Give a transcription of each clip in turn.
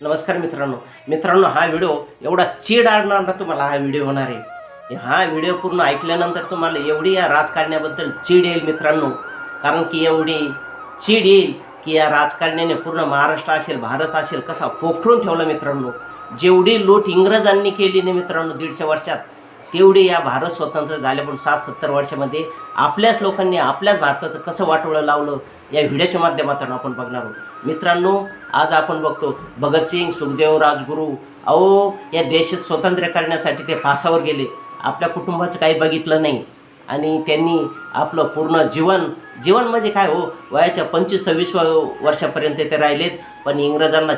नमस्कार मित्रांनो, हा व्हिडिओ एवढा चीड आणणार ना तुम्हाला हा व्हिडिओ होणार आहे. हा व्हिडिओ पूर्ण ऐकल्यानंतर तुम्हाला एवढी या राजकारण्याबद्दल चीड येईल मित्रांनो. कारण की एवढी चीड येईल की या राजकारण्याने पूर्ण महाराष्ट्र असेल, भारत असेल कसा पोखरून ठेवला मित्रांनो. जेवढी लूट इंग्रजांनी केली नाही मित्रांनो 150 वर्षात, तेवढी या भारत स्वतंत्र झाले पण 60-70 वर्षामध्ये आपल्याच लोकांनी आपल्याच भारताचं कसं वाटोळं लावलं या व्हिडिओच्या माध्यमातून आपण बघणार आहोत मित्रांनो. आज आपण बघतो भगतसिंग, सुखदेव, राजगुरू, अहो या देशात स्वतंत्र करण्यासाठी ते फासावर गेले. आपल्या कुटुंबाचं काही बघितलं नाही आणि त्यांनी आपलं पूर्ण जीवन म्हणजे काय हो, वयाच्या 25-26 वर्षापर्यंत ते राहिलेत. पण इंग्रजांना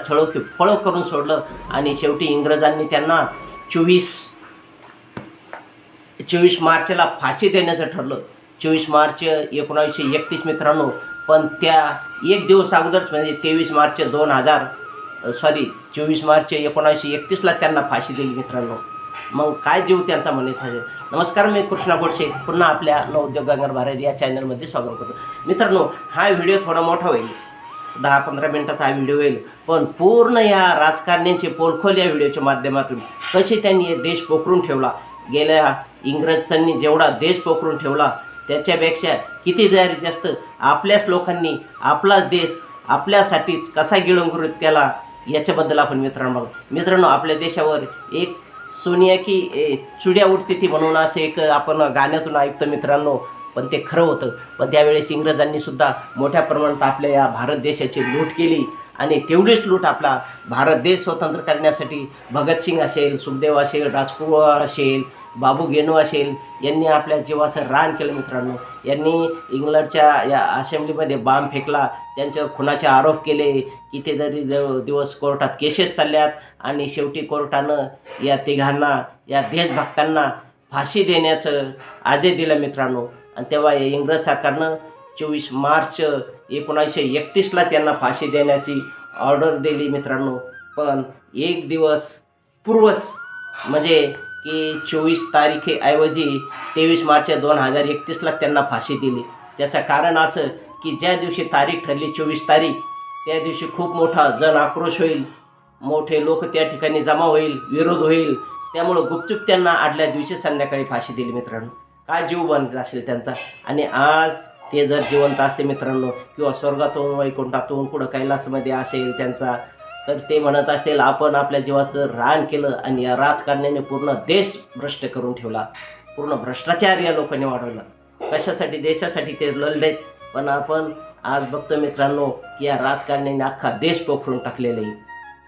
फळो करून सोडलं आणि शेवटी इंग्रजांनी त्यांना 24 मार्चला फाशी देण्याचं ठरलं. 24 मार्च 1931 मित्रांनो. पण त्या एक दिवस अगोदरच म्हणजे 24 मार्च 1931ला त्यांना फाशी दिली मित्रांनो. मग काय जीव त्यांचा म्हणायचा आहे. नमस्कार, मी कृष्णा गोडसे पुन्हा आपल्या नवोद्योग गंगार भारत या चॅनलमध्ये स्वागत करतो मित्रांनो. हा व्हिडिओ थोडा मोठा होईल, 10-15 मिनटाचा हा व्हिडिओ होईल, पण पूर्ण या राजकारण्यांचे पोलखोल या व्हिडिओच्या माध्यमातून कसे त्यांनी हे देश पोखरून ठेवला. गेल्या इंग्रजांनी जेवढा देश पोखरून ठेवला त्याच्यापेक्षा किती जास्त आपल्याच लोकांनी आपला देश आपल्यासाठीच कसा गिळंकृत केला याच्याबद्दल आपण मित्रांनो आपल्या देशावर एक सोनिया की चुड्या उडती ती म्हणून असं एक आपण गाण्यातून ऐकतो मित्रांनो. पण ते खरं होतं. पण त्यावेळेस इंग्रजांनी सुद्धा मोठ्या प्रमाणात आपल्या या भारत देशाची लूट केली आणि तेवढीच लूट आपला भारत देश स्वतंत्र करण्यासाठी भगतसिंग असेल, सुखदेव असेल, राजगुरू असेल, बाबू गेनू असेल यांनी आपल्या जीवाचं रान केलं मित्रांनो. यांनी इंग्लंडच्या या असेंब्लीमध्ये बांब फेकला, त्यांच्यावर खुनाचे आरोप केले. कितीतरी दिवस कोर्टात केसेस चालल्यात आणि शेवटी कोर्टानं या तिघांना, या देशभक्तांना फाशी देण्याचं आदेश दिला मित्रांनो. आणि तेव्हा इंग्रज सरकारनं 24 मार्च 1931ला त्यांना फाशी देण्याची ऑर्डर दिली मित्रांनो. पण एक दिवस पूर्वच म्हणजे की 24 तारखेऐवजी 23 मार्च 2031ला त्यांना फाशी दिली. त्याचं कारण असं की ज्या दिवशी तारीख ठरली 24 तारीख, त्या दिवशी खूप मोठा जन आक्रोश होईल, मोठे लोक त्या ठिकाणी जमा होईल, विरोध होईल. त्यामुळं गुपचूप त्यांना आदल्या दिवशी संध्याकाळी फाशी दिली मित्रांनो. काय जीव बनत असेल त्यांचा. आणि आज ते जर जिवंत असते मित्रांनो किंवा स्वर्गातून वैकुंठातून कुठं कैलासमध्ये असेल त्यांचा, तर ते म्हणत असतील आपण आपल्या जीवाचं रान केलं आणि या राजकारण्याने पूर्ण देश भ्रष्ट करून ठेवला. पूर्ण भ्रष्टाचार या लोकांनी वाढवला. कशासाठी? देशासाठी ते लढलेत. पण आपण आज बघतो मित्रांनो की या राजकारण्याने अख्खा देश पोखरून टाकलेलं आहे.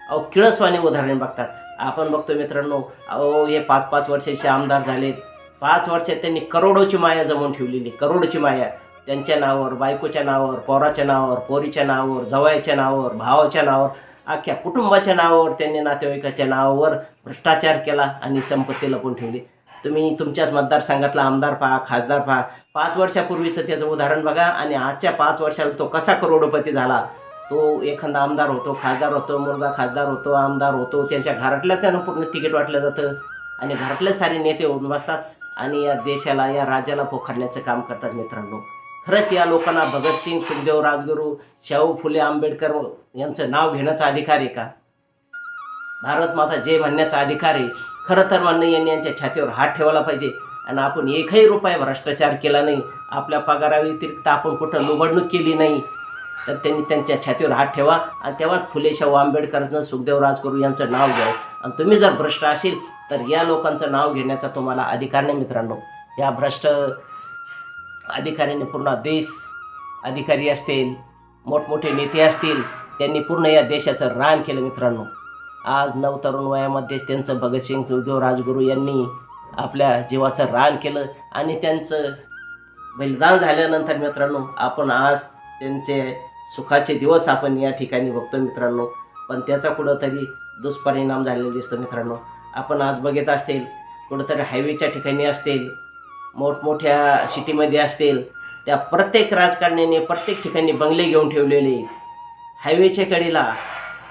अहो किळसवाने उदाहरण बघतात आपण बघतो मित्रांनो. अहो हे 5-5 वर्षाचे आमदार झालेत. 5 वर्षात त्यांनी करोडोची माया जमवून ठेवलेली. करोडोची माया त्यांच्या नावावर, बायकोच्या नावावर, पोराच्या नावावर, पोरीच्या नावावर, जवळच्या नावावर, भावाच्या नावावर, अख्ख्या कुटुंबाच्या नावावर, त्यांनी नातेवाईकाच्या नावावर भ्रष्टाचार केला आणि संपत्ती लपवून ठेवली. तुम्ही तुमच्याच मतदारसंघातला आमदार पहा, खासदार पहा. 5 वर्षापूर्वीचं त्याचं उदाहरण बघा आणि आजच्या 5 वर्षाला तो कसा करोडपती झाला. तो एखादा आमदार होतो, खासदार होतो, मुलगा खासदार होतो, आमदार होतो, त्यांच्या घरातल्या त्यांना पूर्ण तिकीट वाटलं जातं आणि घरातले सारे नेते होऊन बसतात आणि या देशाला, या राज्याला पोखरण्याचं काम करतात मित्रांनो. खरंच या लोकांना भगतसिंग, सुखदेव, राजगुरू, शाहू फुले आंबेडकर यांचं नाव घेण्याचा अधिकार आहे का? भारत माता जय म्हणण्याचा अधिकार आहे. खरं तर म्हणणं यांनी यांच्या छातीवर हात ठेवायला पाहिजे. आणि आपण एकही रुपया भ्रष्टाचार केला नाही, आपल्या पगाराव्यतिरिक्त आपण कुठं लुबाडणूक केली नाही, तर त्यांनी त्यांच्या छातीवर हात ठेवा आणि तेव्हाच फुले, शाहू आंबेडकरांचं, सुखदेव, राजगुरू यांचं नाव घ्या. आणि तुम्ही जर भ्रष्ट असेल तर या लोकांचं नाव घेण्याचा तुम्हाला अधिकार नाही मित्रांनो. या भ्रष्ट अधिकाऱ्यांनी पूर्ण देश, अधिकारी असतील, मोठमोठे नेते असतील, त्यांनी पूर्ण या देशाचं रान केलं मित्रांनो. आज नवतरुण वयामध्ये त्यांचं भगतसिंग, सुखदेव, राजगुरू यांनी आपल्या जीवाचं रान केलं आणि त्यांचं बलिदान झाल्यानंतर मित्रांनो आपण आज त्यांचे सुखाचे दिवस आपण या ठिकाणी बघतो मित्रांनो. पण त्याचा कुठंतरी दुष्परिणाम झालेला दिसतो मित्रांनो. आपण आज बघत असतील कुठंतरी हायवेच्या ठिकाणी असतील, मोठमोठ्या सिटीमध्ये असतील, त्या प्रत्येक राजकारण्याने प्रत्येक ठिकाणी बंगले घेऊन ठेवलेले. हायवेच्या कडेला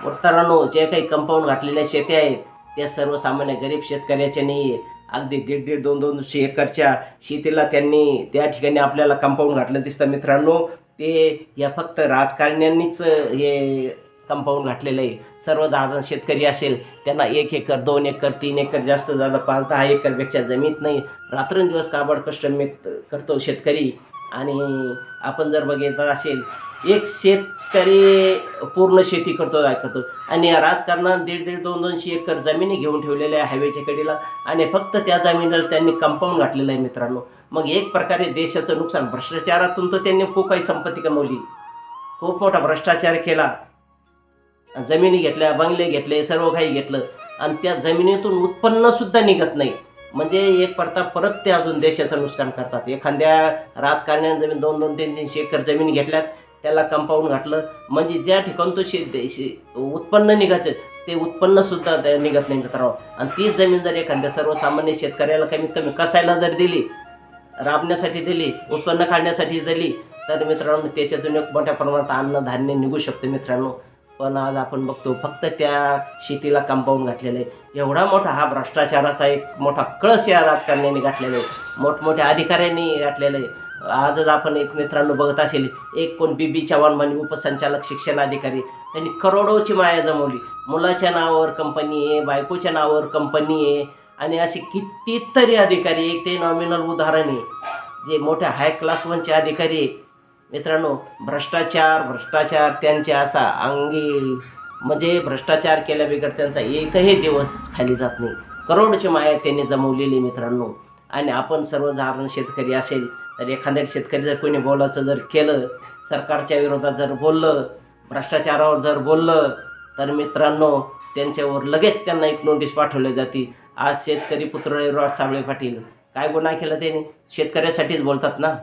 मित्रांनो जे काही कंपाऊंड घातलेल्या शेती आहेत त्या सर्वसामान्य गरीब शेतकऱ्याच्या नाही आहे. अगदी 1.5, 200 एकरच्या शेतीला त्यांनी त्या ठिकाणी आपल्याला कंपाऊंड घातलं दिसतं मित्रांनो. ते या फक्त राजकारण्यांनीच हे कंपाऊंड घातलेलं आहे. सर्व 10 शेतकरी असेल त्यांना 1 एकर 2 एकर 3 एकर जास्त झालं 5-10 एकरपेक्षा जमीन नाही. रात्रंदिवस काबाड कष्ट करतो शेतकरी. आणि आपण जर बघितलं असेल एक शेतकरी पूर्ण शेती करतो आणि या राजकारणात 1.5 200 एकर जमिनी घेऊन ठेवलेल्या आहे हायवेच्या कडेला आणि फक्त त्या जमिनीला त्यांनी कंपाऊंड घातलेलं आहे मित्रांनो. मग एक प्रकारे देशाचं नुकसान भ्रष्टाचारातून तर त्यांनी खूप काही संपत्ती कमवली, खूप मोठा भ्रष्टाचार केला, जमिनी घेतल्या, बंगले घेतले, सर्व काही घेतलं आणि त्या जमिनीतून उत्पन्नसुद्धा निघत नाही. म्हणजे एक परत ते अजून देशाचं नुकसान करतात. एखाद्या राजकारण्याने जमीन 2-2 3-3 एकर जमीन घेतल्यात, त्याला कंपाऊंड घातलं म्हणजे ज्या ठिकाणी तो उत्पन्न निघायचं ते उत्पन्नसुद्धा निघत नाही मित्रांनो. आणि तीच जमीन जर एखाद्या सर्वसामान्य शेतकऱ्याला कमीत कमी कसायला जर दिली, राबण्यासाठी दिली, उत्पन्न काढण्यासाठी दिली तर मित्रांनो त्याच्यातून एक मोठ्या प्रमाणात अन्नधान्य निघू शकतं मित्रांनो. पण आज आपण बघतो फक्त त्या शेतीला कंपाऊंड घातलेलं आहे. एवढा मोठा हा भ्रष्टाचाराचा एक मोठा कळस या राजकारण्यांनी घातलेला आहे, मोठमोठ्या अधिकाऱ्यांनी घातलेलं आहे. आजच आपण एक मित्रांनो बघत असेल एक कोण बीबी चव्हाण म्हणे उपसंचालक शिक्षण अधिकारी, त्यांनी करोडोची माया जमवली. मुलाच्या नावावर कंपनी आहे, बायकोच्या नावावर कंपनी आहे आणि असे कितीतरी अधिकारी. एक ते नॉमिनल उदाहरण आहे जे मोठ्या हाय क्लास वनचे अधिकारी आहे मित्रांनो. भ्रष्टाचार त्यांच्या असा अंगी म्हणजे भ्रष्टाचार केल्याबगैर त्यांचा एकही दिवस खाली जात नाही. करोडची माया त्यांनी जमवलेली मित्रांनो. आणि आपण सर्वसाधारण शेतकरी असेल तर एखाद्या शेतकरी जर कोणी बोलायचं जर केलं, सरकारच्या विरोधात जर बोललं, भ्रष्टाचारावर जर बोललं तर मित्रांनो त्यांच्यावर लगेच त्यांना एक नोटीस पाठवली जाते. आज शेतकरी पुत्र रॉड साबळे पाटील काय गुन्हा केला त्यांनी? शेतकऱ्यासाठीच बोलतात ना.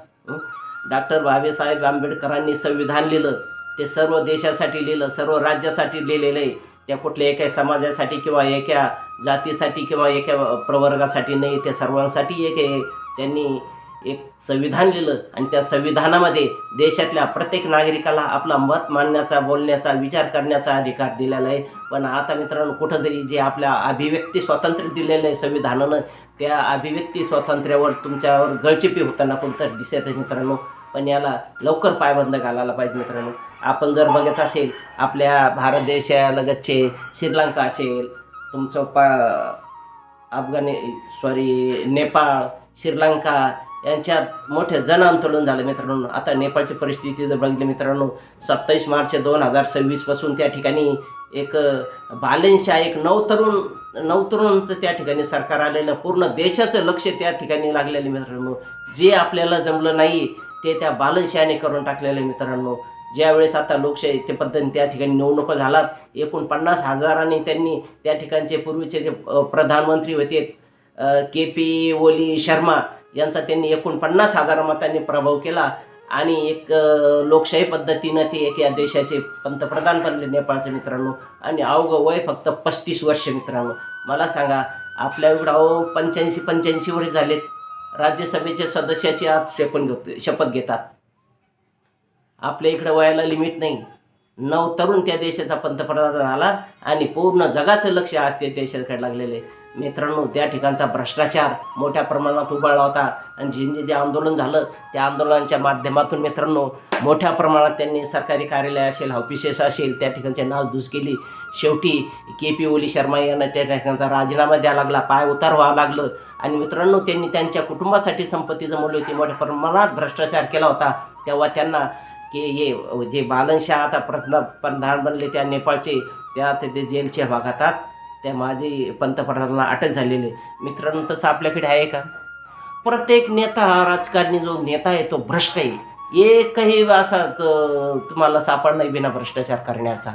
डॉक्टर बाबासाहेब आंबेडकरांनी संविधान लिहिलं, ते सर्व देशासाठी लिहिलं, सर्व राज्यासाठी लिहिलेलं आहे. त्या कुठल्या एका समाजासाठी किंवा एका जातीसाठी किंवा एका प्रवर्गासाठी नाही, त्या सर्वांसाठी एक आहे. त्यांनी एक संविधान लिहिलं आणि त्या संविधानामध्ये देशातल्या प्रत्येक नागरिकाला आपला मत मांडण्याचा, बोलण्याचा, विचार करण्याचा अधिकार दिलेला आहे. पण आता मित्रांनो कुठंतरी जे आपल्या अभिव्यक्ती स्वातंत्र्य दिलेलं आहे संविधानानं, त्या अभिव्यक्ती स्वातंत्र्यावर तुमच्यावर गळचेपी होताना कुठंतरी दिसत आहे मित्रांनो. पण याला लवकर पायबंद घालायला पाहिजे मित्रांनो. आपण जर बघत असेल आपल्या भारत देशालगतचे श्रीलंका असेल, तुमचं नेपाळ, श्रीलंका यांच्यात मोठे जन आंदोलन झालं मित्रांनो. आता नेपाळची परिस्थिती जर बघितली मित्रांनो, 27 मार्च 2026 पासून त्या ठिकाणी एक बालेन्शा एक नवतरुणांचं त्या ठिकाणी सरकार आलेलं, पूर्ण देशाचं लक्ष त्या ठिकाणी लागलेलं मित्रांनो. जे आपल्याला जमलं नाही ते त्या बालेन्शाने करून टाकलेलं मित्रांनो. ज्यावेळेस आता लोकशाही ते पद्धतीने त्या ठिकाणी निवडणुका झालात, एकूण 50,000 त्यांनी त्या ठिकाणचे पूर्वीचे जे प्रधानमंत्री होते KP ओली शर्मा यांचा त्यांनी एकूण 50,000 मतांनी प्रभाव केला आणि एक लोकशाही पद्धतीनं ते एक या देशाचे पंतप्रधान बनले नेपाळचे मित्रांनो. आणि अवघं वय फक्त 35 वर्ष मित्रांनो. मला सांगा आपल्या एवढं 85 वर्ष झालेत, राज्यसभेचे सदस्याची आज शपथ घेतात. आपल्या इकडं वयाला लिमिट नाही. नवतरुण त्या देशाचा पंतप्रधान झाला आणि पूर्ण जगाचं लक्ष आज त्या देशाकडे लागलेलं आहे मित्रांनो. त्या ठिकाणचा भ्रष्टाचार मोठ्या प्रमाणात उभारला होता आणि जे आंदोलन झालं त्या आंदोलनाच्या माध्यमातून मित्रांनो मोठ्या प्रमाणात त्यांनी सरकारी कार्यालय असेल, ऑफिसेस असेल त्या ठिकाणचे नासधूस केली. शेवटी KP ओली शर्मा यांना त्या ठिकाणचा राजीनामा द्यावा लागला, पाय उतार व्हावं लागलं. आणि मित्रांनो त्यांनी त्यांच्या कुटुंबासाठी संपत्ती जमवली होती, मोठ्या प्रमाणात भ्रष्टाचार केला होता. तेव्हा त्यांना की हे जे बालेन्शा आता प्रधान बनले त्या नेपाळचे, त्या ते जेलच्या भागातात त्या माजी पंतप्रधानांना अटक झालेली मित्रांनो. तसं आपल्याकडे आहे का? प्रत्येक नेता हा राजकारणी जो नेता आहे तो भ्रष्ट आहे. एकही असा तुम्हाला सापड नाही बिना भ्रष्टाचार करण्याचा.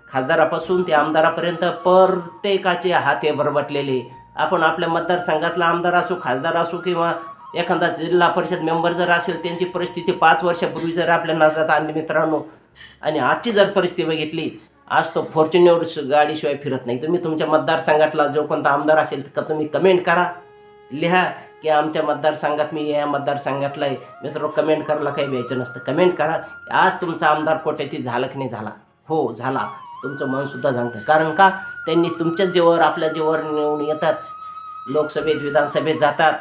खासदारापासून ते आमदारापर्यंत प्रत्येकाचे हात हे बरबटलेले. आपण आपल्या मतदारसंघातला आमदार असो, खासदार असो किंवा एखादा जिल्हा परिषद मेंबर जर असेल, त्यांची परिस्थिती 5 वर्षापूर्वी जर आपल्या नजरात आणली मित्रांनो आणि आजची जर परिस्थिती बघितली, आज तो फॉर्च्युनर गाडीशिवाय फिरत नाही. तुम्ही तुमच्या मतदारसंघातला जो कोणता आमदार असेल का तुम्ही कमेंट करा, लिहा की आमच्या मतदारसंघात मी या मतदारसंघातला आहे. मित्रांनो कमेंट करायला काही द्यायचं नसतं, कमेंट करा आज तुमचा आमदार कोट्याती झाला की नाही झाला. हो झाला, तुमचं मनसुद्धा सांगतं. कारण का त्यांनी तुमच्याच जीवावर आपल्या जीवावर निवडून येतात, लोकसभेत विधानसभेत जातात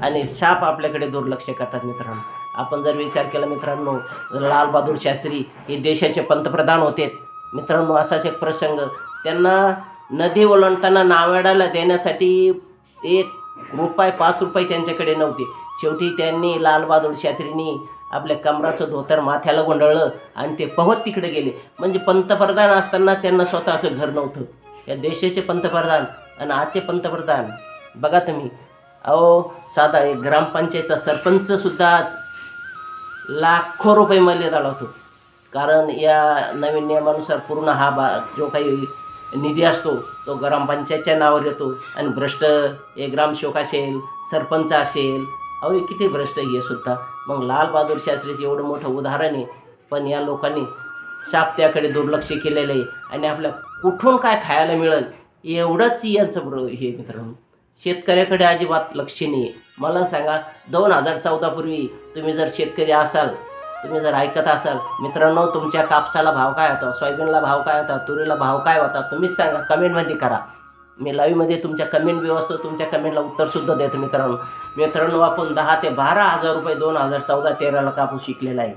आणि शाप आपल्याकडे दुर्लक्ष करतात मित्रांनो. आपण जर विचार केला मित्रांनो, लाल बहादूर शास्त्री हे देशाचे पंतप्रधान होते मित्रांनो, असाच एक प्रसंग, त्यांना नदी ओलांडताना नावेडाला देण्यासाठी 1 रुपया 5 रुपये त्यांच्याकडे नव्हते. शेवटी त्यांनी लालबहादूर शास्त्रींनी आपल्या कमराचं धोतर माथ्याला गुंडाळलं आणि ते पहत तिकडे गेले. म्हणजे पंतप्रधान असताना त्यांना स्वतःचं घर नव्हतं. या देशाचे पंतप्रधान आणि आजचे पंतप्रधान बघा तुम्ही. साधा एक ग्रामपंचायतचा सरपंचसुद्धा आज लाखो रुपये मर्यादा लावतो. कारण या नवीन नियमानुसार पूर्ण हा जो काही निधी असतो तो ग्रामपंचायतच्या नावावर येतो. आणि भ्रष्ट एक ग्रामसेवक असेल, सरपंच असेल, हे किती भ्रष्ट हे सुद्धा. मग लालबहादूर शास्त्रीचं एवढं मोठं उदाहरण आहे, पण या लोकांनी साप त्याकडे दुर्लक्ष केलेलं आहे. आणि आपल्या कुठून काय खायला मिळेल एवढंच यांचं हे मित्रांनो. शेतकऱ्याकडे अजिबात लक्ष नाही आहे. मला सांगा, 2014 पूर्वी तुम्ही जर शेतकरी असाल, तुम्ही जर ऐकत असाल मित्रांनो, तुमच्या कापसाला भाव काय होता, सोयाबीनला भाव काय होता, तुरीला भाव काय होता, तुम्हीच सांगा, कमेंटमध्ये करा. मी लाईव्हमध्ये तुमच्या कमेंट व्यवस्था, तुमच्या कमेंटला उत्तरसुद्धा देतो मित्रांनो. आपण 10 ते 12 हजार रुपये 2014-13ला कापूस विकलेला आहे.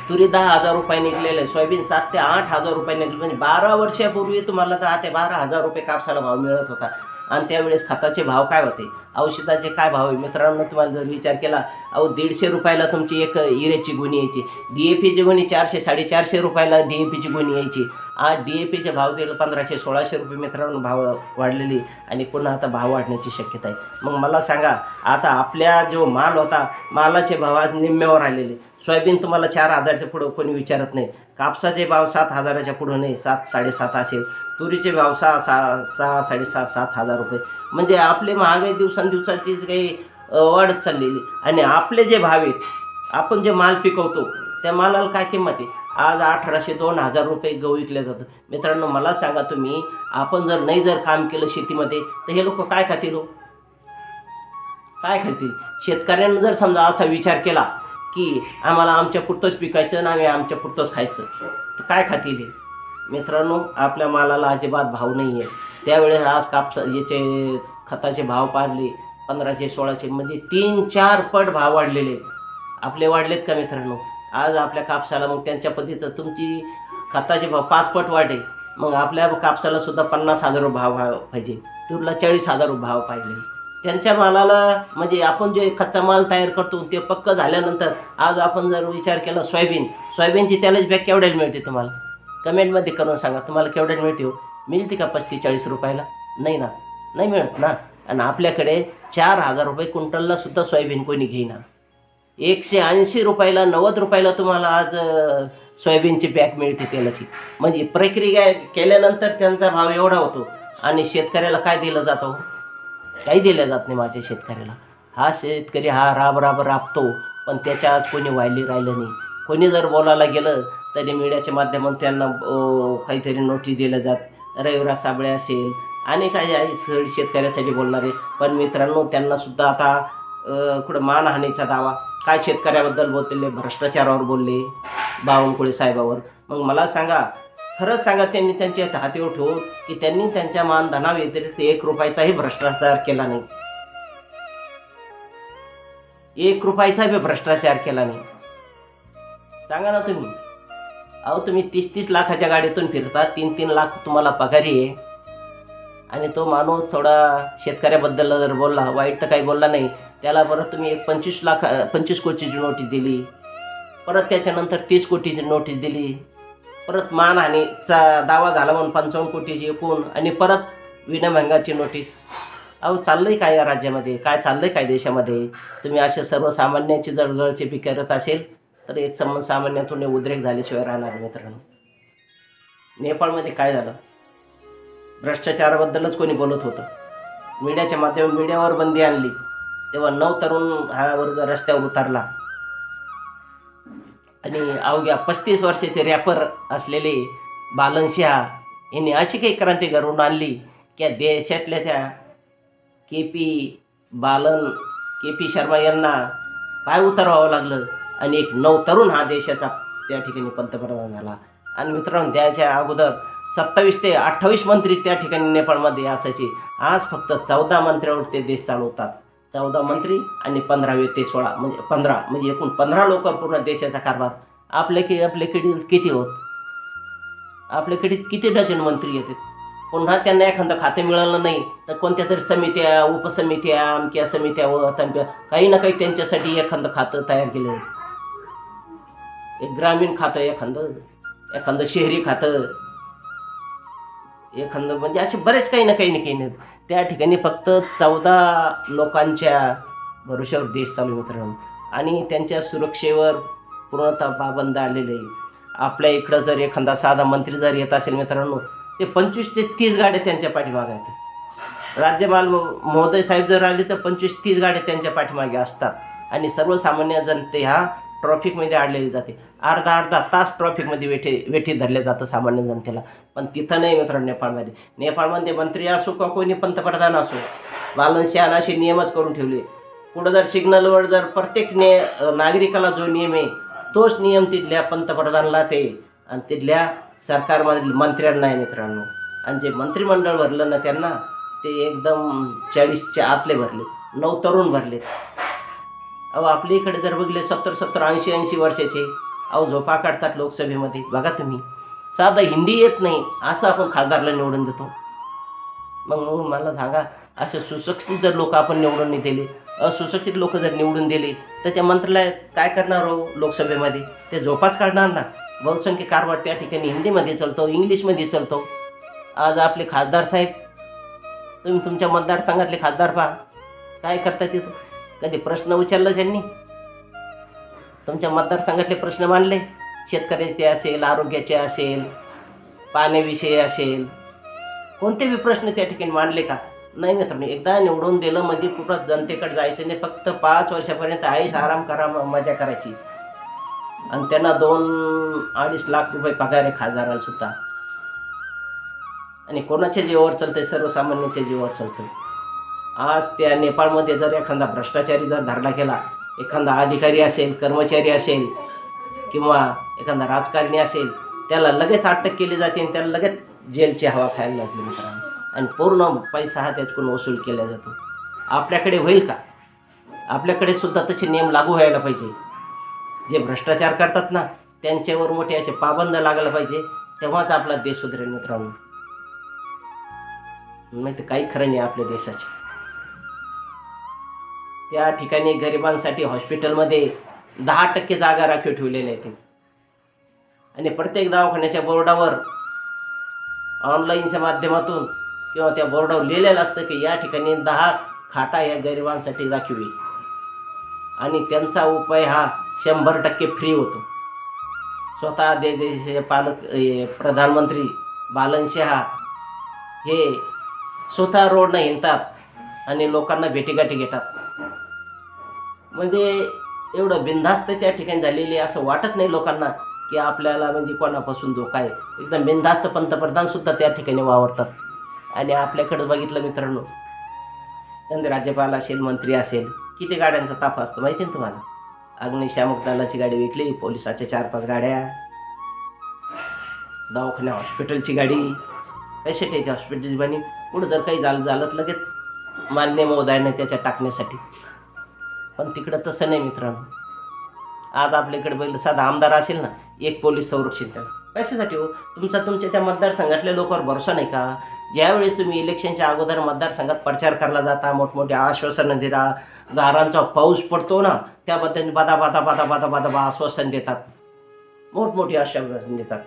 तुरी 10,000 रुपये निघलेलं आहे. सोयाबीन 7 ते 8 हजार रुपये निघले. म्हणजे 12 वर्षापूर्वी तुम्हाला 10 ते 12 हजार रुपये कापसाला भाव मिळत होता. आणि त्यावेळेस खताचे भाव काय होते, औषधाचे काय भाव आहे मित्रांनो. तुम्हाला जर विचार केला, 150 रुपयाला तुमची एक युरियाची गुणी यायची. DAPची गुणी 400-450 रुपयाला DAPची गुणी यायची. आज DAPचे भाव दिले 1500-1600 रुपये मित्रांनो भाव वाढलेली. आणि पुन्हा आता भाव वाढण्याची शक्यता आहे. मग मला सांगा, आता आपल्या जो माल होता, मालाचे भाव आज निम्म्यावर आलेले. सोयाबीन तुम्हाला 4,000च्या पुढं कोणी विचारत नाही. कापसाचे भाव 7,000च्या पुढं नाही, 7-7.5 असेल. तुरीचे भाव 6-7.5 रुपये. म्हणजे आपले महागाई दिवसांदिवसाची काही वाढत चाललेली. आणि आपले जे भाव आहेत, आपण जे माल पिकवतो त्या मालाला काय किंमत आहे. आज 1,800-2,000 रुपये गहू विकले जातं. मित्रांनो, मला सांगा तुम्ही, आपण जर काम केलं शेतीमध्ये तर हे लोक काय खातील, काय खातील. शेतकऱ्यांना जर समजा असा विचार केला की आम्हाला आमच्या पुरतंच पिकायचं आणि आम्ही आमच्या पुरतंच खायचं, तर काय खातील हे. मित्रांनो, आपल्या मालाला अजिबात भाव नाही आहे. त्यावेळेस आज याचे खताचे भाव पाडले 1500-1600, म्हणजे 3-4 पट भाव वाढलेले. आपले वाढलेत का मित्रांनो. आज आपल्या कापसाला मग त्यांच्या पद्धतीचं तुमची खताचे भाव 5 पट वाढे. मग आपल्या कापसाला सुद्धा 50,000 भाव पाहिजे, तुरला 40,000 भाव पाहिजे. त्यांच्या मालाला म्हणजे आपण जे कच्चा माल तयार करतो ते पक्क झाल्यानंतर आज आपण जर विचार केला, सोयाबीनची त्यालाच बॅग केवढ्याला मिळते तुम्हाला कमेंटमध्ये करून सांगा. तुम्हाला केवढ्याला मिळते हो. मिळते का 35-40 रुपयाला. नाही ना, नाही मिळत ना. आणि आपल्याकडे 4,000 रुपये क्विंटलला सुद्धा सोयाबीन कोणी घेईना. 180 रुपयाला 90 रुपयाला तुम्हाला आज सोयाबीनची बॅग मिळते तेलाची. म्हणजे प्रक्रिया केल्यानंतर त्यांचा भाव एवढा होतो. आणि शेतकऱ्याला काय दिलं जातं, काही दिलं जात नाही. माझ्या शेतकऱ्याला, हा शेतकरी हा राबतो, पण त्याच्या आज कोणी राहिलं नाही. कोणी जर बोलायला गेलं तरी मीडियाच्या माध्यमातून त्यांना काहीतरी नोटीस दिल्या जात. रविराज साबळे असेल आणि काही आहे शेतकऱ्यासाठी बोलणारे. पण मित्रांनो, त्यांनासुद्धा आता कुठं मानहानीचा दावा, काय शेतकऱ्याबद्दल बोलले, भ्रष्टाचारावर बोलले बावनकुळे साहेबावर. मग मला सांगा, खरंच सांगा, त्यांनी त्यांच्या हातीवर ठेवून की त्यांनी त्यांच्या मानधनाव्यतिरिक्त 1 रुपयाचाही भ्रष्टाचार केला नाही. 1 रुपयाचा बी भ्रष्टाचार केला नाही. सांगा ना तुम्ही. तुम्ही 30-30 लाखाच्या गाडीतून फिरता, 3-3 लाख तुम्हाला पगारी आहे. आणि तो माणूस थोडा शेतकऱ्याबद्दल जर बोलला, वाईट तर काही बोलला नाही, त्याला परत तुम्ही एक 25 कोटीची नोटीस दिली. परत त्याच्यानंतर 30 कोटीची नोटीस दिली. परत मानहानीचा दावा झाला म्हणून 55 कोटीची एकूण, आणि परत विनामंगाची नोटीस. चाललं आहे काय या राज्यामध्ये, काय चाललं आहे काय देशामध्ये. तुम्ही अशा सर्वसामान्यांची जर गळचेपी करत असेल तर एक सामान्यातून उद्रेक झाल्याशिवाय राहणार मित्रांनो. नेपाळमध्ये काय झालं, भ्रष्टाचाराबद्दलच कोणी बोलत होतं. मीडियावर बंदी आणली तेव्हा 9 तरुण हा वर्ग रस्त्यावर उतरला. आणि अवघ्या 35 वर्षाचे रॅपर असलेले बालन शहा यांनी अशी काही क्रांती घडवून आणली की देशातल्या त्या के पी शर्मा यांना पाय उतरवावं लागलं. आणि एक 9 तरुण हा देशाचा त्या ठिकाणी पंतप्रधान झाला. आणि मित्रांनो, त्याच्या अगोदर 27 ते 28 मंत्री त्या ठिकाणी नेपाळमध्ये असायचे. आज फक्त 14 मंत्र्यावर ते देश चालवतात. 14 मंत्री आणि 15 ते 16 म्हणजे 15, म्हणजे एकूण 15 लोक पूर्ण देशाचा कारभार. आपल्याकडे किती होत. आपल्याकडे किती डझन मंत्री येतात, पुन्हा त्यांना एखादं खातं मिळालं नाही तर कोणत्या तरी समित्या, उपसमित्या, अमक्या समित्या व तमक्या काही ना काही त्यांच्यासाठी एखादं खातं तयार केलं जातं. एक ग्रामीण खातं, एखादं शहरी खातं, एखादं म्हणजे असे बरेच काही ना काही ना काही नाही. त्या ठिकाणी फक्त 14 लोकांच्या भरोश्यावर देश चालू आहे मित्रांनो, आणि त्यांच्या सुरक्षेवर पूर्णतः पाबंद आलेले आहे. आपल्या इकडं जर एखादा साधा मंत्री जर येत असेल मित्रांनो, ते 25 ते 30 गाड्या त्यांच्या पाठीमागे आहेत. राज्यपाल महोदय साहेब जर आले तर 25-30 गाड्या त्यांच्या पाठीमागे असतात, आणि सर्वसामान्य जनते ह्या ट्रॉफिकमध्ये अडलेली जाते. अर्धा तास ट्रॉफिकमध्ये वेठी धरले जातं सामान्य जनतेला. पण तिथं नाही मित्रांनो. नेपाळमध्ये मंत्री असो का कोणी पंतप्रधान असो, बालनशहान असे नियमच करून ठेवले. पुढं जर सिग्नलवर जर प्रत्येक नागरिकाला जो नियम आहे तोच नियम तिथल्या पंतप्रधानाला ते आणि तिथल्या सरकारमधील मंत्र्यांना आहे मित्रांनो. आणि जे मंत्रिमंडळ भरलं ना त्यांना, ते एकदम 40च्या आतले भरले, 9 तरुण भरले. अहो आपल्या इकडे जर बघितले 70-70, 80-80 वर्षाचे झोपा काढतात लोकसभेमध्ये. बघा तुम्ही, साधं हिंदी येत नाही असं आपण खासदारला निवडून देतो. मग मला सांगा, असे सुशिक्षित जर लोक आपण निवडून नाही दिले, असुशिक्षित लोक जर निवडून दिले तर त्या मंत्र्याला काय करणार हो लोकसभेमध्ये? ते झोपाच काढणार ना. बहुसंख्य कारभार त्या ठिकाणी हिंदीमध्ये चालतो, इंग्लिशमध्ये चालतो. आज आपले खासदार साहेब, तुम्ही तुमच्या मतदारसंघातले खासदार पहा काय करतात तिथं. कधी प्रश्न विचारला त्यांनी? तुमच्या मतदारसंघातले प्रश्न मांडले? शेतकऱ्याचे असेल, आरोग्याचे असेल, पाण्याविषयी असेल, कोणते बी प्रश्न त्या ठिकाणी मांडले का? नाही मित्रांनो. एकदा निवडून दिलं म्हणजे कुठं जनतेकडे जायचं नाही, फक्त 5 वर्षापर्यंत आईस आराम करा, मजा करायची. आणि त्यांना 2-2.5 लाख रुपये पगार आहे खासदाराला सुद्धा. आणि कोणाच्या जीवावर चालतंय? सर्वसामान्यांच्या जीवावर चालतं. आज त्या नेपाळमध्ये जर एखादा भ्रष्टाचारी जर धरला गेला, एखादा अधिकारी असेल, कर्मचारी असेल किंवा एखादा राजकारणी असेल, त्याला लगेच अटक केली जाते आणि त्याला लगेच जेलची हवा खायला लागली मित्रांनो. आणि पूर्ण पैसा हा त्याच्याकडून वसूल केला जातो. आपल्याकडे होईल का? आपल्याकडे सुद्धा तसे नियम लागू व्हायला पाहिजे. जे भ्रष्टाचार करतात ना त्यांच्यावर मोठे असे पाबंद लागायला पाहिजे, तेव्हाच आपला देश सुधरेल मित्रांनो. नाही तर काही खरं नाही आपल्या देशाचे. त्या ठिकाणी गरिबांसाठी हॉस्पिटलमध्ये 10% जागा राखीव ठेवलेल्या आहेत. आणि प्रत्येक दवाखान्याच्या बोर्डावर ऑनलाईनच्या माध्यमातून किंवा त्या बोर्डावर लिहिलेलं असतं की या ठिकाणी 10 खाटा या गरिबांसाठी राखीव आहे. आणि त्यांचा उपाय हा 100% फ्री होतो. स्वतः देशाचे प्रधानमंत्री बालनशहा हे स्वतः रोडनं हिंडतात आणि लोकांना भेटीगाठी घेतात. म्हणजे एवढं बिनधास्त त्या ठिकाणी झालेले असं वाटत नाही लोकांना की आपल्याला म्हणजे कोणापासून धोका आहे. एकदम बिनधास्त पंतप्रधानसुद्धा त्या ठिकाणी वावरतात. आणि आपल्याकडं बघितलं मित्रांनो, त्यांनी राज्यपाल असेल, मंत्री असेल, किती गाड्यांचा ताफा असतो माहिती आहे तुम्हाला? अग्निशामक दलाची गाडी विकली, पोलिसाच्या 4-5 गाड्या, दवाखान्या हॉस्पिटलची गाडी. कशासाठी येते हॉस्पिटलची गाडी? पुढं जर काही झालं तर लगेच मान्य महोदयाने त्याच्या टाकण्यासाठी. पण तिकडं तसं नाही मित्रांनो. आज आपल्याकडे बघितलं साधा आमदार असेल ना, एक पोलीस संरक्षण त्याला. कशासाठी हो? तुमच्या त्या मतदारसंघातल्या लोकांवर भरोसा नाही का? ज्यावेळेस तुम्ही इलेक्शनच्या अगोदर मतदारसंघात प्रचार करायला जाता, मोठमोठे आश्वासनं देता, गारांचा पाऊस पडतो ना त्याबद्दल बादा आश्वासन देतात, मोठमोठी आश्वासन देतात.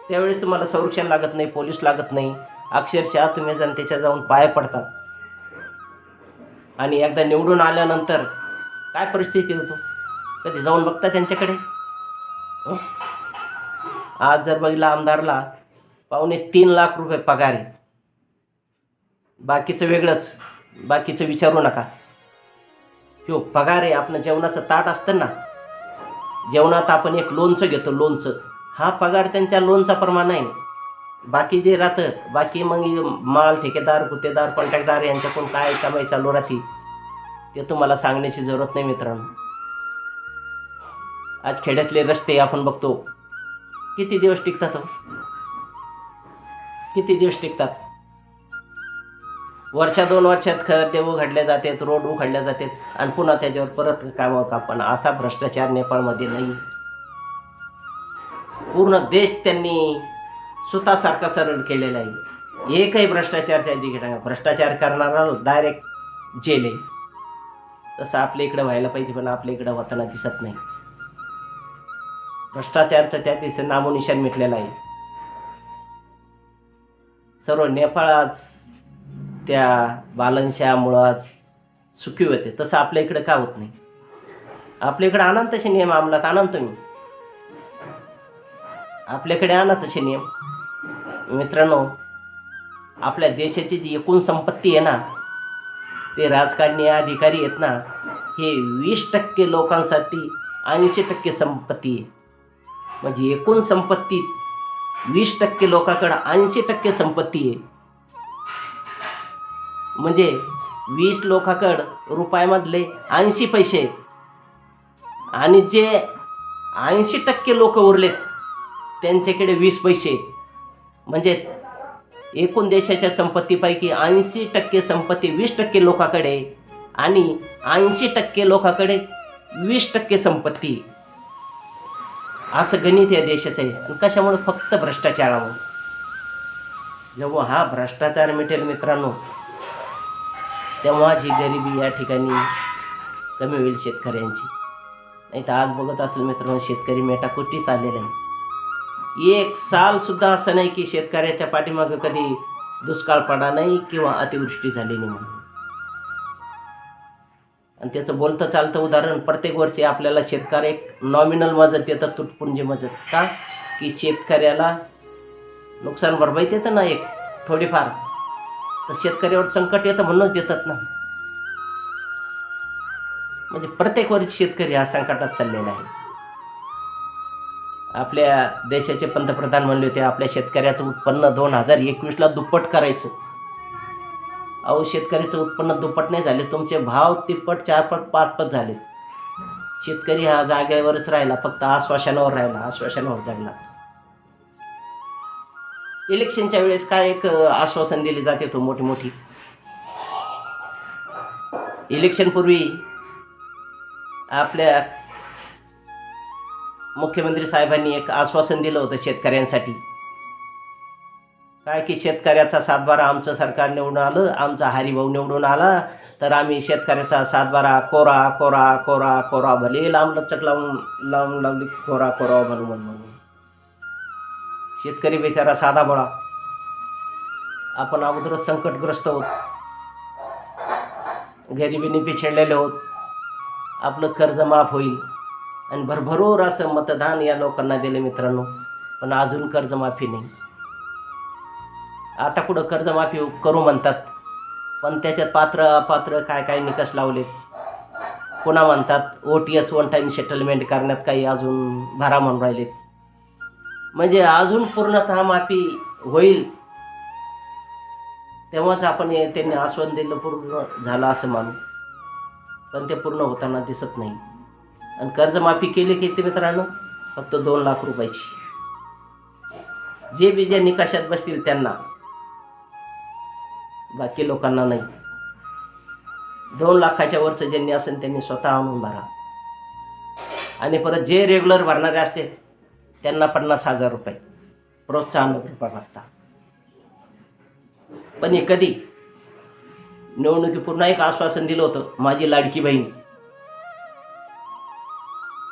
त्यावेळी तुम्हाला संरक्षण लागत नाही, पोलीस लागत नाही. अक्षरशः तुम्ही जनतेच्या जाऊन पाय पडतात. आणि एकदा निवडून आल्यानंतर काय परिस्थिती होतो? कधी जाऊन बघता त्यांच्याकडे? आज जर बघितलं आमदारला 2.25 लाख रुपये पगार आहे. बाकीचं वेगळंच, बाकीचं विचारू नका. हो पगार आहे. आपण जेवणाचं ताट असतं ना, जेवणात आपण एक लोणचं घेतो, लोणचं, हा पगार त्यांच्या लोणचा प्रमाण आहे. बाकी जे राहतं, बाकी मग माल ठेकेदार, गुत्तेदार, कॉन्ट्रॅक्टदार यांच्याकडून काय कमाई चालू राहते ते तुम्हाला सांगण्याची जरूरत नाही मित्रांनो. आज खेड्यातले रस्ते आपण बघतो किती दिवस टिकतात, किती दिवस टिकतात. वर्षा 2 वर्षात खड्डे उघडले जातात, रोड उघडले जातात आणि पुन्हा त्याच्यावर परत कामावर कापण. असा भ्रष्टाचार नेपाळमध्ये नाही. पूर्ण देश त्यांनी सुतासारखा सरळ केलेला आहे. एकही भ्रष्टाचार त्या ठिकाणी, भ्रष्टाचार करणारा डायरेक्ट जेल आहे. तसं आपल्या इकडं व्हायला पाहिजे, पण आपल्या इकडं होताना दिसत नाही. भ्रष्टाचारचं त्या तिचं नामोनिशान मिटलेलं आहे. सर्व नेपाळ आज त्या बालनशामुळं आज सुखी होते. तसं आपल्या इकडं का होत नाही? आपल्या इकडे आणा तसे नियम अंमलात, आणा तुम्ही आपल्याकडे आणा तसे नियम. मित्रांनो, आपल्या देशाची जी एकूण संपत्ती आहे ना, ते राजकारणी अधिकारी आहेत ना, हे 20% लोकांसाठी 80% संपत्ती आहे. म्हणजे एकूण संपत्तीत 20% लोकांकडे 80% संपत्ती आहे. म्हणजे 20 लोकांकडं रुपयामधले 80 पैसे आहेत आणि जे 80% लोक उरलेत त्यांच्याकडे 20 पैसे आहेत. म्हणजे एकूण देशाच्या संपत्तीपैकी 80% संपत्ती 20% लोकांकडे आणि 80% लोकांकडे 20% संपत्ती. असं गणित या देशाचं आहे. आणि कशामुळे? फक्त भ्रष्टाचारामुळे. जेव्हा हा भ्रष्टाचार मिटेल मित्रांनो, तेव्हाच ही गरिबी या ठिकाणी कमी होईल शेतकऱ्यांची. नाही तर आज बघत असेल मित्रांनो, शेतकरी मेटाकुटीस आलेला आहे. एक साल सुद्धा असं नाही की शेतकऱ्याच्या पाठीमागं कधी दुष्काळ पडा नाही किंवा अतिवृष्टी झाली नाही म्हणून. आणि त्याचं बोलतं चालतं उदाहरण, प्रत्येक वर्षी आपल्याला शेतकरी एक नॉमिनल मदत देतात, तुटपुंजी मदत. का? की शेतकऱ्याला नुकसान भरपाई देतं ना एक थोडीफार, तर शेतकऱ्यावर संकट येतं म्हणूनच देतात ना. म्हणजे प्रत्येक वर्षी शेतकरी हा संकटात चाललेला आहे. आपल्या देशाचे पंतप्रधान म्हणले होते आपल्या शेतकऱ्याचं उत्पन्न 2021ला दुप्पट करायचं. अहो, शेतकऱ्याचं उत्पन्न दुप्पट नाही झाले, तुमचे भाव तिप्पट, चारपट, पाचपट झाले. शेतकरी हा जागेवरच राहिला, फक्त आश्वासनावर राहिला, आश्वासनावर जगला. इलेक्शनच्या वेळेस काय एक आश्वासन दिली जाते तो मोठी मोठी. इलेक्शनपूर्वी आपल्या मुख्यमंत्री साहेबांनी एक आश्वासन दिलं होतं शेतकऱ्यांसाठी. काय? की शेतकऱ्याचा सातबारा आमचं सरकार निवडून आलं, आमचा हरिभाऊ निवडून आला तर आम्ही शेतकऱ्याचा सातबारा कोरा कोरा कोरा कोरा भले लांबलचक लावून लावली कोरा कोरा म्हणून. शेतकरी बेचारा साधा बोळा. आपण अगोदरच संकटग्रस्त होत, गरिबीने पिछडलेले होत. आपलं कर्ज माफ होईल आणि भरभरून असं मतदान या लोकांना दिले मित्रांनो, पण अजून कर्जमाफी नाही. आता कुठं कर्जमाफी करू म्हणतात, पण त्याच्यात पात्र अपात्र काय काय निकष लावलेत. पुन्हा म्हणतात OTS वन टाईम सेटलमेंट करण्यात काही अजून भरा म्हणून राहिलेत. म्हणजे अजून पूर्णतः माफी होईल तेव्हाच आपण त्यांनी आश्वासन दिलं पूर्ण झालं असं मानू, पण ते पूर्ण होताना दिसत नाही. आणि कर्जमाफी केली की ते मित्रांनो फक्त 2 लाख रुपयाची. जे बी जे निकषात बसतील त्यांना, बाकी लोकांना नाही. 2 लाखाच्या वरचं ज्यांनी असेल त्यांनी स्वतः आणून भरा. आणि परत जे रेग्युलर भरणारे असते त्यांना 50,000 रुपये प्रोत्साहन रुपये भरता. पण हे कधी? निवडणुकी पुन्हा एक आश्वासन दिलं होतं, माझी लाडकी बहीण.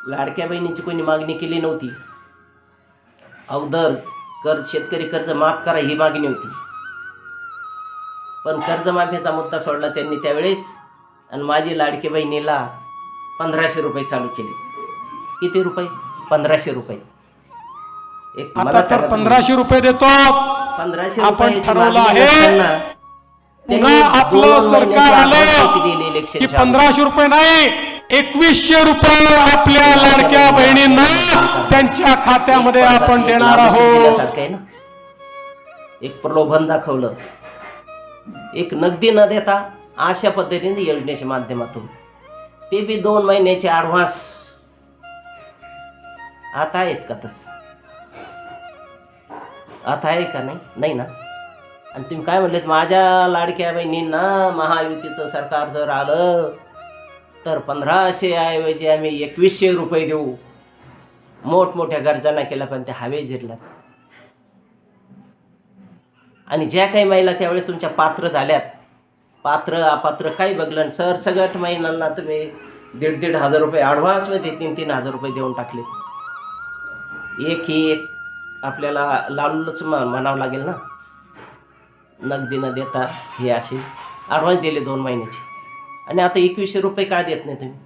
लाडक्या बहिणीची कोणी मागणी केली नव्हती. अगोदर शेतकरी कर्ज माफ करा ही मागणी होती, पण कर्जमाफीचा मुद्दा सोडला त्यांनी त्यावेळेस आणि माझी लाडकी बहिणीला 1500 रुपये चालू केले. किती रुपये? 1500 रुपये. एक मला सांगा, 1500 रुपये देतो. 1500 आपण ठरवलं आहे पुन्हा आपलं सरकार आलं की 1500 रुपये नाही 2100 रुपये आपल्या लाडक्या बहिणींना त्यांच्या खात्यामध्ये आपण देणार आहोत. एक प्रलोभन दाखवलं, एक नगदी न देता अशा पद्धतीने योजनेच्या माध्यमातून, ते बी 2 महिन्याचे ॲडव्हान्स. आता आहेत का तसं? आता आहे का? नाही ना. आणि तुम्ही काय म्हणलेत, माझ्या लाडक्या बहिणींना महायुतीचं सरकार जर आलं तर 1500 ऐवजी आम्ही 2100 रुपये देऊ. मोठमोठ्या गरजांना केल्या, पण त्या हवे जिरल्या. आणि ज्या काही महिला त्यावेळेस तुमच्या पात्र झाल्यात, पात्र अपात्र काही बघलं, सरसगट महिलांना तुम्ही 1,500 रुपये ॲडव्हान्समध्ये 3,000 रुपये देऊन टाकले. एक आपल्याला लालूच म्हणावं लागेल ना, नगदी न देता हे असे ॲडव्हान्स दिले 2 महिन्याचे. आणि आता 2100 रुपये का देत नाही तुम्ही?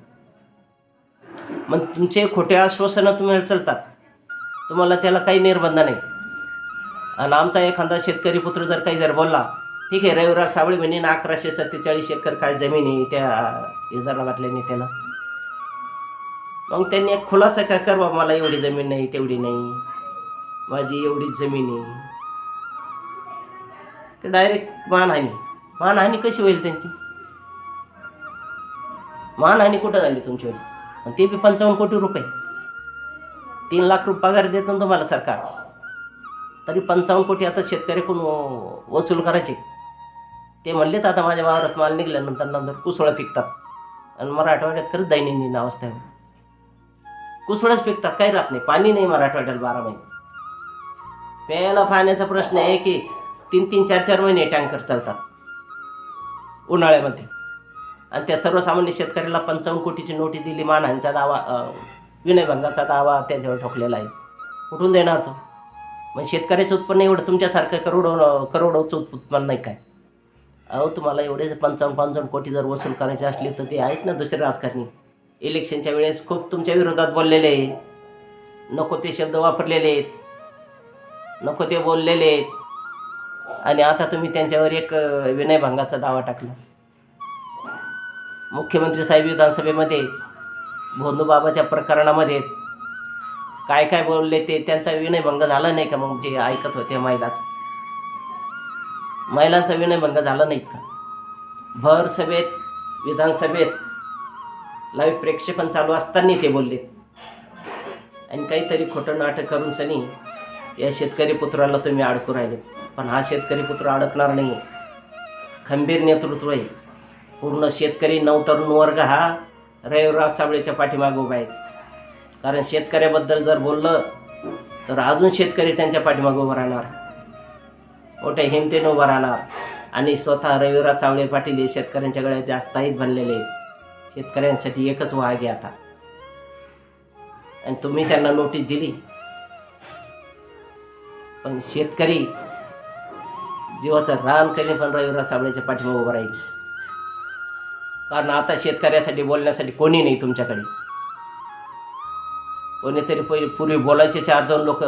मग तुमचे खोटे आश्वासनं तुम्हाला चालतात, तुम्हाला त्याला काही निर्बंध नाही. आणि आमचा एखादा शेतकरी पुत्र जर बोलला, ठीक आहे, रविराज साबळे म्हणे 1147 एकर काय जमीन आहे त्या हैदराबादल्या नेत्याला, मग त्यांनी एक खुलासा काय कर बाबा, मला एवढी जमीन नाही, तेवढी नाही, माझी एवढीच जमीन आहे. की डायरेक्ट मानहानी कशी होईल त्यांची? मानहानी कुठं झाली तुमच्यावर? आणि ते बी 55 कोटी रुपये, 3 लाख रुपये पगार देतो तुम्हाला सरकार, तरी 55 कोटी आता शेतकऱ्याकडून वसूल करायचे. ते म्हणलेत आता माझ्या वावरात माल निघाल्यानंतर कुसळं पिकतात. आणि मराठवाड्यात खरंच दैनंदिन अवस्था आहे, कुसळच पिकतात, काही राहत नाही. पाणी नाही मराठवाड्यात 12 महिने. प्यायला पाण्याचा प्रश्न आहे की 3-3, 4-4 महिने टँकर चालतात उन्हाळ्यामध्ये. आणि त्या सर्वसामान्य शेतकऱ्याला 55 कोटीची नोटीस दिली, मानहानीचा दावा, विनयभंगाचा दावा त्यांच्यावर ठोकलेला आहे. कुठून देणार तो? मग शेतकऱ्याचं उत्पन्न एवढं तुमच्यासारखं करोडोचं उत्पन्न नाही काय? अहो, तुम्हाला एवढे 55 कोटी जर वसूल करायचे असले तर ते आहेत ना दुसरे राजकारणी, इलेक्शनच्या वेळेस खूप तुमच्या विरोधात बोललेले आहे, नको ते शब्द वापरलेले आहेत, नको ते बोललेले आहेत. आणि आता तुम्ही त्यांच्यावर एक विनयभंगाचा दावा टाकला. मुख्यमंत्री साहेब विधानसभेमध्ये भोंदूबाबाच्या प्रकरणामध्ये काय काय बोलले ते, त्यांचा विनयभंग झाला नाही का? मग जे ऐकत होते महिलांचा विनयभंग झाला नाहीत का? भर सभेत, विधानसभेत लाईव्ह प्रेक्षेपण चालू असताना ते बोलले. आणि काहीतरी खोटं नाटक करून सनी या शेतकरी पुत्राला तुम्ही अडकू राहिले. पण हा शेतकरी पुत्र अडकणार नाही. खंबीर नेतृत्व आहे. पूर्ण शेतकरी नवतरुण वर्ग हा रविराज साबळेच्या पाठीमागे उभा आहे. कारण शेतकऱ्याबद्दल जर बोललं तर अजून शेतकरी त्यांच्या पाठीमागे उभं राहणार, मोठ्या हिमतीने उभं राहणार. आणि स्वतः रविराज साबळे पाटील हे शेतकऱ्यांच्या गळ्यात जास्त ताईत बनलेले आहेत. शेतकऱ्यांसाठी एकच वाघ आहे आता. आणि तुम्ही त्यांना नोटीस दिली, पण शेतकरी जीवाचं रान करीन पण रविराज साबळेच्या पाठीमागे उभं राहील. कारण आता शेतकऱ्यासाठी बोलण्यासाठी कोणी नाही तुमच्याकडे. कोणीतरी पूर्वी बोलायचे 4-2 लोक,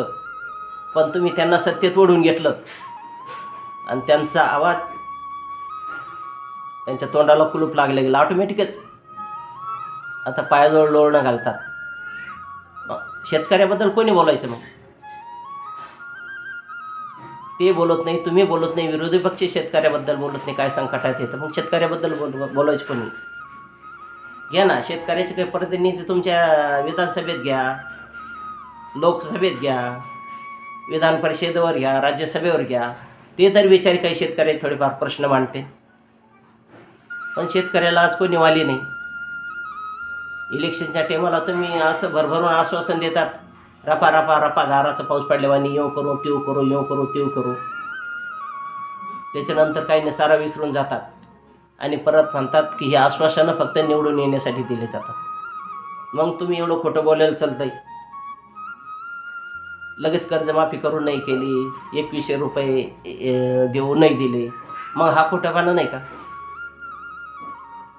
पण तुम्ही त्यांना सत्तेत ओढून घेतलं आणि त्यांचा आवाज, त्यांच्या तोंडाला कुलूप लागलं गेलं ऑटोमॅटिकच. आता पायाजवळ लोळणं घालतात. मग शेतकऱ्याबद्दल कोणी बोलायचं? मग ते बोलत नाही, तुम्ही बोलत नाही, विरोधी पक्ष शेतकऱ्याबद्दल बोलत नाही, काय संकटात येतं, मग शेतकऱ्याबद्दल बोलायचं कोणी? घ्या ना, शेतकऱ्याचे काही प्रतिनिधी तुमच्या विधानसभेत घ्या, लोकसभेत घ्या, विधान परिषदेवर घ्या, राज्यसभेवर घ्या. ते तर विचारी काही शेतकरी थोडेफार प्रश्न मांडते. पण शेतकऱ्याला आज कोणी वाली नाही. इलेक्शनच्या टायमाला तुम्ही असं भरभरून आश्वासन देतात, रपा रपा रपा गाराचा पाऊस पडल्यावानी, येऊ करू तीव करू, येऊ करू तीव करू. त्याच्यानंतर काही नाही, सारा विसरून जातात आणि परत म्हणतात की ही आश्वासनं फक्त निवडून येण्यासाठी दिले जातात. मग तुम्ही एवढं खोटं बोलायला चालतंय? लगेच कर्जमाफी करून नाही केली, 2100 रुपये देऊ नाही दिले, मग हा खोटेपणा नाही का?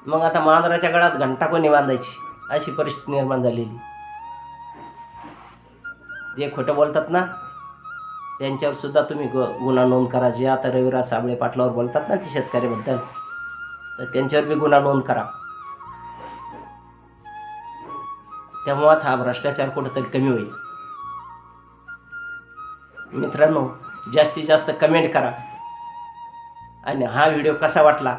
मग आता मांजराच्या गळ्यात घंटा कोणी बांधायची अशी परिस्थिती निर्माण झालेली. जे खोटं बोलतात ना त्यांच्यावर सुद्धा तुम्ही गुन्हा नोंद करा. जे आता रविराज साबळे पाटलावर बोलतात ना ते शेतकऱ्याबद्दल, तर त्यांच्यावर बी गुन्हा नोंद करा. तेव्हाच हा भ्रष्टाचार कुठंतरी कमी होईल. मित्रांनो, जास्तीत जास्त कमेंट करा आणि हा व्हिडिओ कसा वाटला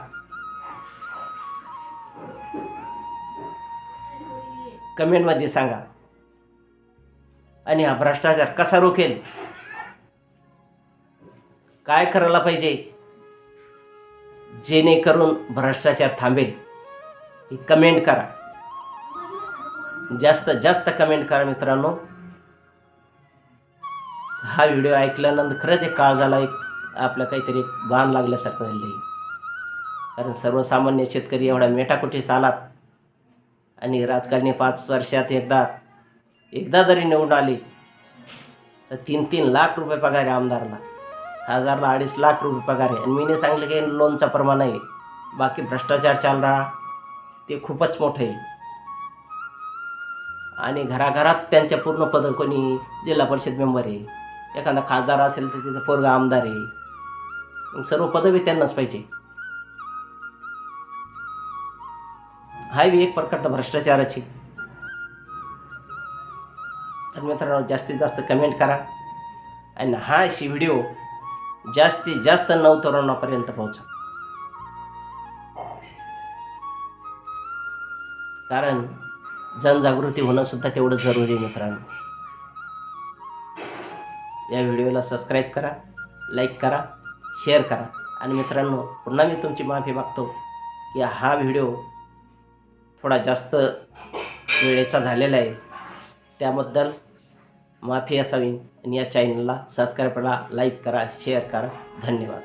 कमेंटमध्ये सांगा. आणि हा भ्रष्टाचार कसा रोखेल, काय करायला पाहिजे जेणेकरून भ्रष्टाचार थांबेल, ही कमेंट करा. जास्तीत जास्त कमेंट करा मित्रांनो. हा व्हिडिओ ऐकल्यानंतर खरंच एक काळजाला एक आपलं काहीतरी बाण लागल्यासारखं झालं आहे. कारण सर्वसामान्य शेतकरी एवढा मेटाकुटीस आलात आणि राजकारणी 5 वर्षात एकदा जरी निवडून आले तर 3-3 लाख रुपये पगार आहे आमदारला, खासदारला 2.5 लाख रुपये पगार आहे. आणि मी नाही सांगलं की लोनचा प्रमाण आहे, बाकी भ्रष्टाचार चाल रहा ते खूपच मोठं आहे. आणि घराघरात त्यांच्या पूर्ण पदं, कोणी जिल्हा परिषद मेंबर आहे, एखादा खासदार असेल तर त्याचा पोरगा आमदार आहे, मग सर्व पदं बी त्यांनाच पाहिजे. हा बी एक प्रकारचा भ्रष्टाचाराची. तर मित्रांनो, जास्तीत जास्त कमेंट करा आणि हा अशी व्हिडिओ जास्तीत जास्त नवतरुणापर्यंत पोहोचा. कारण जनजागृती होणं सुद्धा तेवढं जरुरी आहे मित्रांनो. या व्हिडिओला सबस्क्राईब करा, लाईक करा, शेअर करा. आणि मित्रांनो, पुन्हा मी तुमची माफी मागतो की हा व्हिडिओ थोडा जास्त वेळेचा झालेला आहे, त्याबद्दल माफी असावी. आणि या चॅनलला सबस्क्राईब करा, लाईक करा, शेअर करा. धन्यवाद.